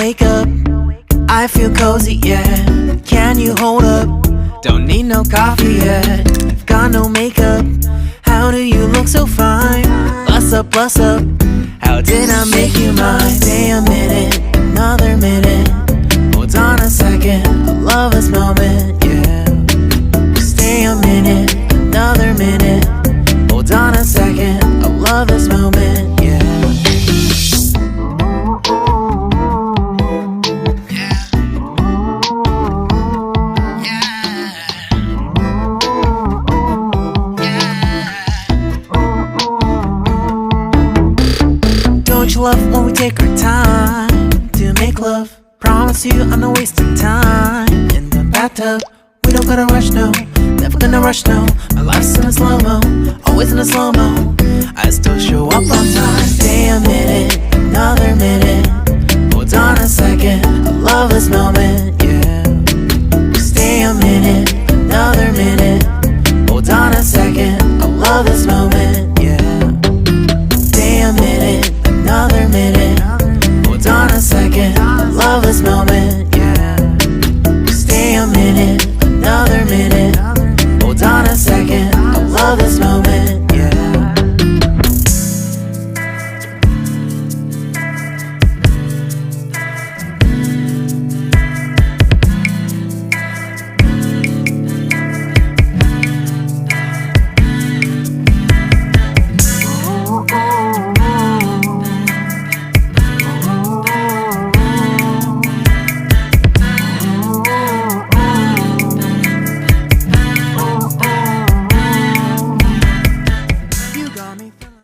wake up, I feel cozy, yeah. Can you hold up? Don't need no coffee yet. I've got no makeup. How do you look so fine? Bust up, how did I make you mine? Stay a minute, another minute. Hold on a second, I love this moment, yeah. Stay a minute, another minute. Hold on a second, I love this moment, yeah. Don't you love when we take our time to make love? Promise you I'm not wasting time in the bathtub. We don't gotta rush, no, never gonna rush, no. My life's in a slow-mo, always in a slow-mo. I still show up on time. Stay a minute, another minute. Hold on a second, I love this moment, yeah. Stay a minute, another minute. Hold on a second, I love this moment, yeah. Stay a minute, another minute. Hold on a second, I love this moment.